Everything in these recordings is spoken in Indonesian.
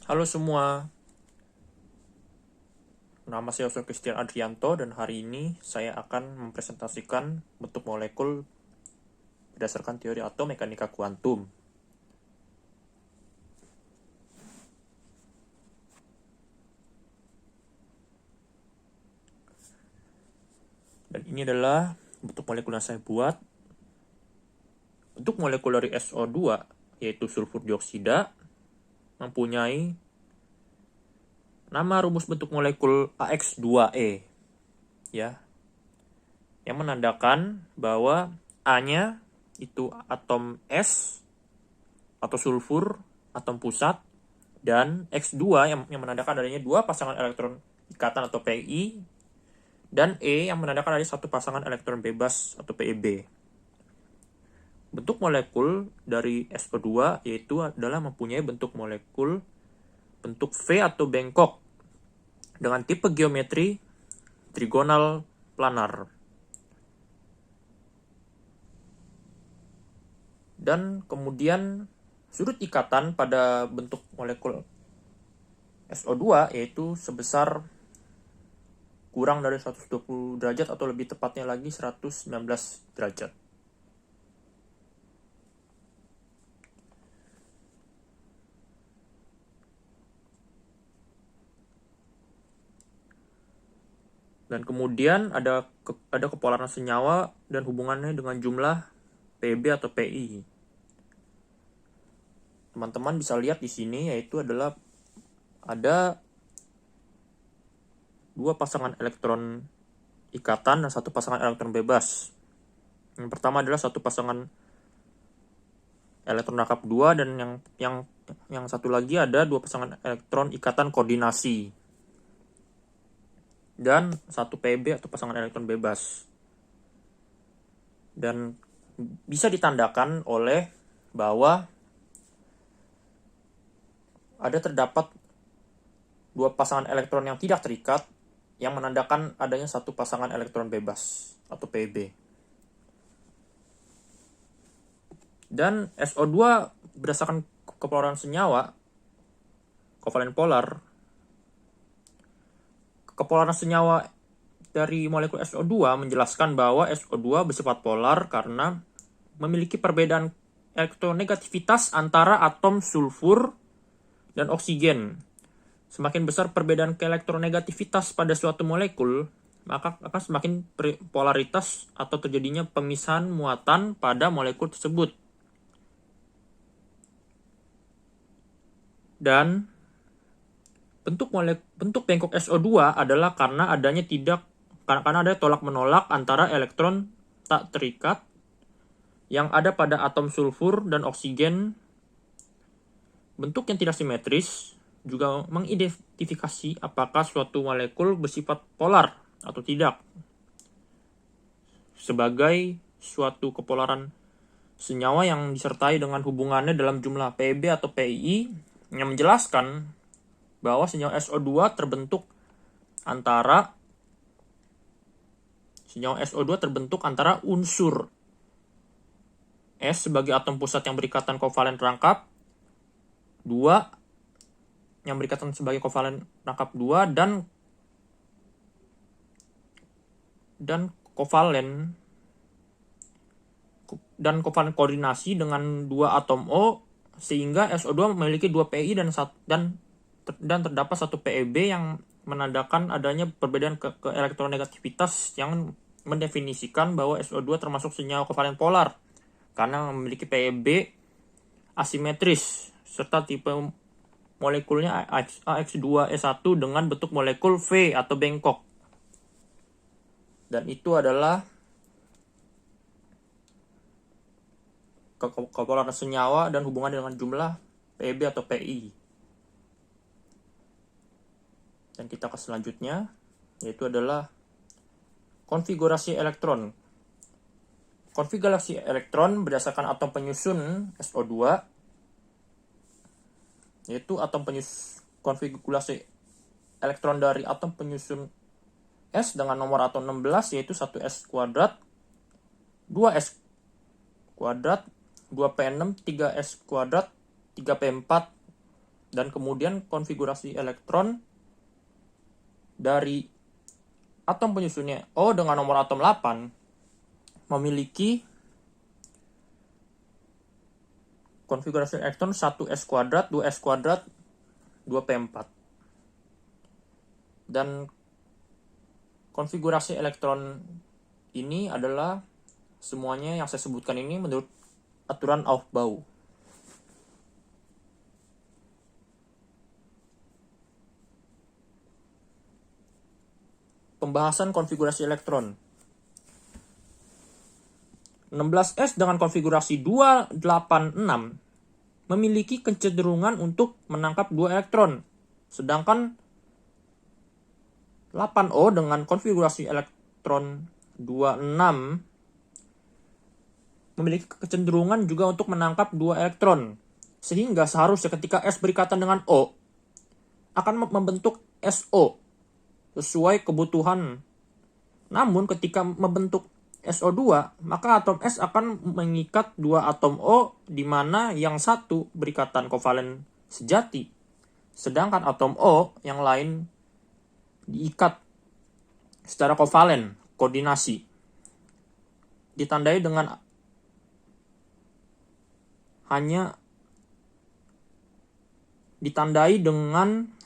Halo semua, nama saya Oscar Christian Adrianto dan hari ini saya akan mempresentasikan bentuk molekul berdasarkan teori atom mekanika kuantum. Dan ini adalah bentuk molekul yang saya buat. Bentuk molekul dari SO2 yaitu sulfur dioksida mempunyai nama rumus bentuk molekul AX2E ya, yang menandakan bahwa A-nya itu atom S atau sulfur, atom pusat, dan X2 yang menandakan adanya dua pasangan elektron ikatan atau Pi, dan E yang menandakan adanya satu pasangan elektron bebas atau PeB. Bentuk molekul dari SO2 yaitu adalah mempunyai bentuk molekul bentuk V atau bengkok dengan tipe geometri trigonal planar. Dan kemudian sudut ikatan pada bentuk molekul SO2 yaitu sebesar kurang dari 120 derajat atau lebih tepatnya lagi 119 derajat. Dan kemudian ada kepolaran senyawa dan hubungannya dengan jumlah PeB atau Pi. Teman-teman bisa lihat di sini yaitu adalah ada dua pasangan elektron ikatan dan satu pasangan elektron bebas. Yang pertama adalah satu pasangan elektron rangkap 2 dan yang satu lagi ada dua pasangan elektron ikatan koordinasi dan satu PeB atau pasangan elektron bebas. Dan bisa ditandakan oleh bahwa terdapat dua pasangan elektron yang tidak terikat yang menandakan adanya satu pasangan elektron bebas atau PeB. Dan SO2 berdasarkan kepolaran senyawa, kovalen polar, kepolaran senyawa dari molekul SO2 menjelaskan bahwa SO2 bersifat polar karena memiliki perbedaan elektronegativitas antara atom sulfur dan oksigen. Semakin besar perbedaan elektronegativitas pada suatu molekul, maka akan semakin polaritas atau terjadinya pemisahan muatan pada molekul tersebut. Dan bentuk bengkok SO2 adalah karena adanya tolak menolak antara elektron tak terikat yang ada pada atom sulfur dan oksigen. Bentuk yang tidak simetris juga mengidentifikasi apakah suatu molekul bersifat polar atau tidak. Sebagai suatu kepolaran senyawa yang disertai dengan hubungannya dalam jumlah PeB atau Pi yang menjelaskan bahwa senyawa SO2 terbentuk antara unsur S sebagai atom pusat yang berikatan kovalen rangkap 2 yang berikatan sebagai kovalen rangkap 2 dan kovalen koordinasi dengan dua atom O sehingga SO2 memiliki 2 Pi dan terdapat satu PeB yang menandakan adanya perbedaan ke elektronegativitas yang mendefinisikan bahwa SO2 termasuk senyawa kovalen polar karena memiliki PeB asimetris serta tipe molekulnya AX2E1 dengan bentuk molekul V atau bengkok. Dan itu adalah kepolaran senyawa dan hubungan dengan jumlah PeB atau Pi. Dan kita ke selanjutnya, yaitu adalah konfigurasi elektron. Konfigurasi elektron berdasarkan atom penyusun SO2, yaitu konfigurasi elektron dari atom penyusun S dengan nomor atom 16, yaitu 1s kuadrat, 2s kuadrat, 2p6, 3s kuadrat, 3p4, dan kemudian konfigurasi elektron dari atom penyusunnya O dengan nomor atom 8 memiliki konfigurasi elektron 1s kuadrat, 2s kuadrat, 2p4. Dan konfigurasi elektron ini adalah semuanya yang saya sebutkan ini menurut aturan Aufbau. Pembahasan konfigurasi elektron. 16s dengan konfigurasi 286 memiliki kecenderungan untuk menangkap 2 elektron, sedangkan 8O dengan konfigurasi elektron 26 memiliki kecenderungan juga untuk menangkap 2 elektron, sehingga seharusnya ketika S berikatan dengan O akan membentuk SO sesuai kebutuhan. Namun ketika membentuk SO2, maka atom S akan mengikat 2 atom O, di mana yang satu berikatan kovalen sejati, sedangkan atom O yang lain diikat secara kovalen, koordinasi. Ditandai dengan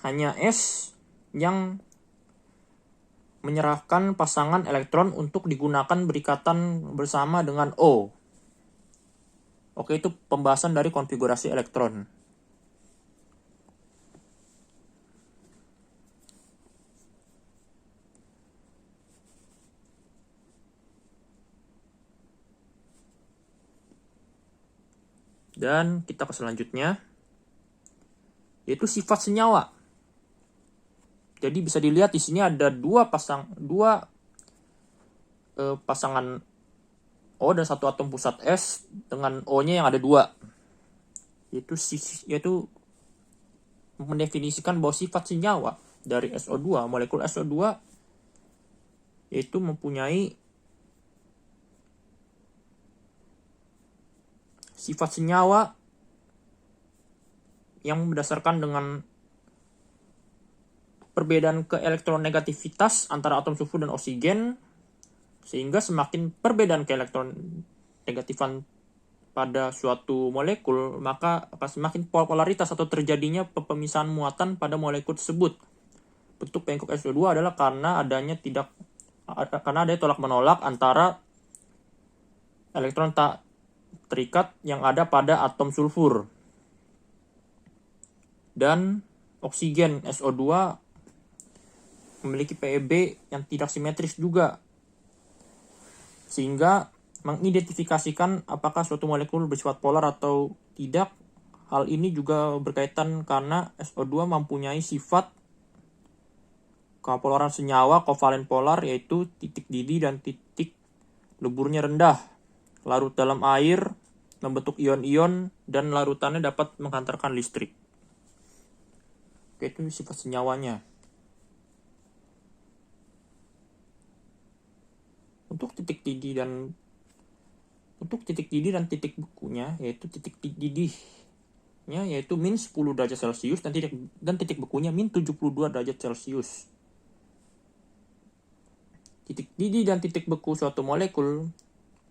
hanya S yang menyerahkan pasangan elektron untuk digunakan berikatan bersama dengan O. Oke, itu pembahasan dari konfigurasi elektron. Dan kita ke selanjutnya, yaitu sifat senyawa. Jadi bisa dilihat di sini ada dua pasangan O dan satu atom pusat S dengan O-nya yang ada 2. Yaitu mendefinisikan bahwa sifat senyawa dari SO2, molekul SO2 yaitu mempunyai sifat senyawa yang berdasarkan dengan perbedaan keelektronegativitas antara atom sulfur dan oksigen, sehingga semakin perbedaan keelektronegatifan pada suatu molekul, maka akan semakin polaritas atau terjadinya pemisahan muatan pada molekul tersebut. Bentuk bengkok SO2 adalah karena adanya tolak menolak antara elektron tak terikat yang ada pada atom sulfur. Dan oksigen SO2 memiliki PEB yang tidak simetris juga, sehingga mengidentifikasikan apakah suatu molekul bersifat polar atau tidak. Hal ini juga berkaitan karena SO2 mempunyai sifat kepolaran senyawa kovalen polar, yaitu titik didih dan titik leburnya rendah, larut dalam air, membentuk ion-ion, dan larutannya dapat menghantarkan listrik. Oke, itu sifat senyawanya. Untuk titik didih dan titik bekunya, yaitu titik didihnya yaitu min 10 derajat Celcius dan titik bekunya min 72 derajat Celcius. Titik didih dan titik beku suatu molekul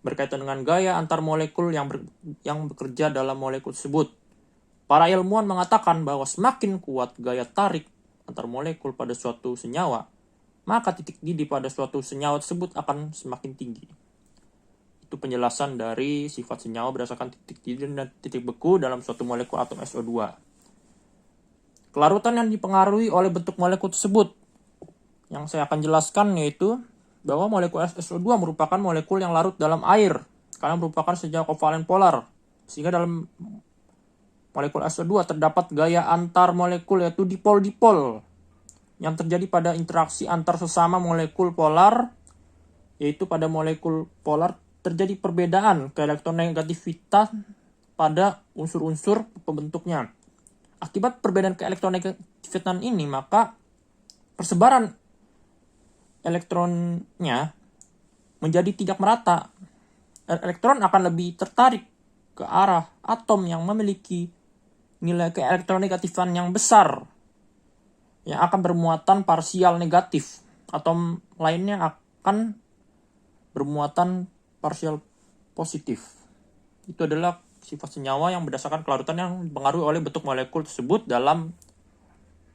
berkaitan dengan gaya antar molekul yang bekerja dalam molekul tersebut. Para ilmuwan mengatakan bahwa semakin kuat gaya tarik antar molekul pada suatu senyawa, maka titik didih pada suatu senyawa tersebut akan semakin tinggi. Itu penjelasan dari sifat senyawa berdasarkan titik didih dan titik beku dalam suatu molekul atom SO2. Kelarutan yang dipengaruhi oleh bentuk molekul tersebut, yang saya akan jelaskan, yaitu bahwa molekul SO2 merupakan molekul yang larut dalam air karena merupakan senyawa kovalen polar, sehingga dalam molekul SO2 terdapat gaya antar molekul, yaitu dipol-dipol yang terjadi pada interaksi antar sesama molekul polar, yaitu pada molekul polar terjadi perbedaan keelektronegativitas pada unsur-unsur pembentuknya. Akibat perbedaan keelektronegatifitasan ini, maka persebaran elektronnya menjadi tidak merata. Elektron akan lebih tertarik ke arah atom yang memiliki nilai keelektronegatifan yang besar yang akan bermuatan parsial negatif, atom lainnya akan bermuatan parsial positif. Itu adalah sifat senyawa yang berdasarkan kelarutan yang dipengaruhi oleh bentuk molekul tersebut dalam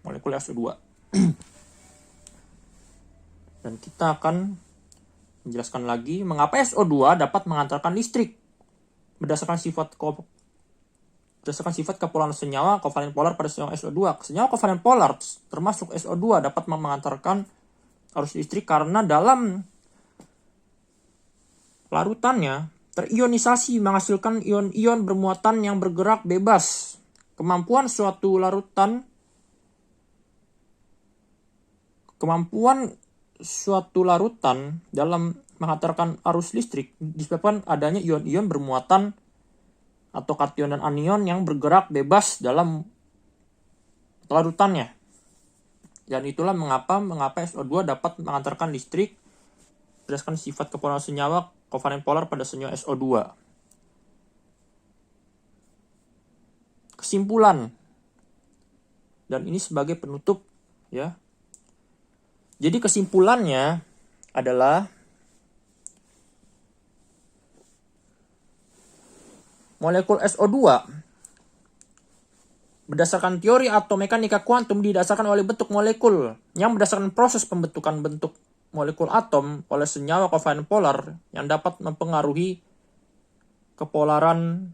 molekul SO2. Dan kita akan menjelaskan lagi mengapa SO2 dapat mengantarkan listrik berdasarkan sifat kepolaran senyawa kovalen polar pada senyawa SO2. Senyawa kovalen polar termasuk SO2 dapat mengantarkan arus listrik karena dalam larutannya terionisasi menghasilkan ion-ion bermuatan yang bergerak bebas. Kemampuan suatu larutan dalam menghantarkan arus listrik disebabkan adanya ion-ion bermuatan atau kation dan anion yang bergerak bebas dalam larutannya. Dan itulah mengapa SO2 dapat mengantarkan listrik berdasarkan sifat kepolaran senyawa kovalen polar pada senyawa SO2. Kesimpulan. Dan ini sebagai penutup ya. Jadi kesimpulannya adalah molekul SO2 berdasarkan teori atau mekanika kuantum didasarkan oleh bentuk molekul yang berdasarkan proses pembentukan bentuk molekul atom oleh senyawa kovalen polar yang dapat mempengaruhi kepolaran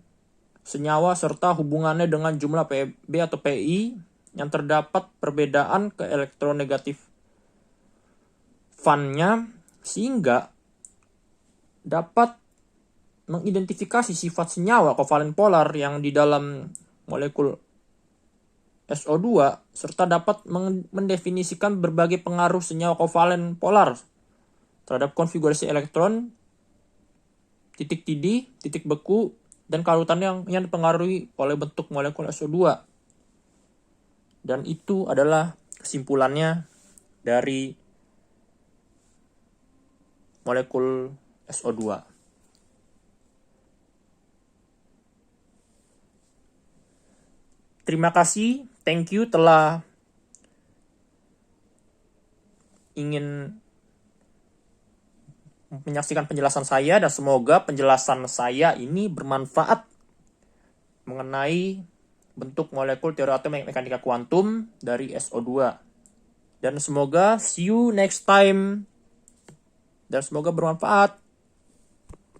senyawa serta hubungannya dengan jumlah Pb atau Pi yang terdapat perbedaan keelektronegatifan-nya sehingga dapat mengidentifikasi sifat senyawa kovalen polar yang di dalam molekul SO2 serta dapat mendefinisikan berbagai pengaruh senyawa kovalen polar terhadap konfigurasi elektron, titik tidih, titik beku, dan kelarutan yang dipengaruhi oleh bentuk molekul SO2. Dan itu adalah kesimpulannya dari molekul SO2. Terima kasih, thank you telah ingin menyaksikan penjelasan saya dan semoga penjelasan saya ini bermanfaat mengenai bentuk molekul teori atom mekanika kuantum dari SO2. Dan semoga see you next time dan semoga bermanfaat.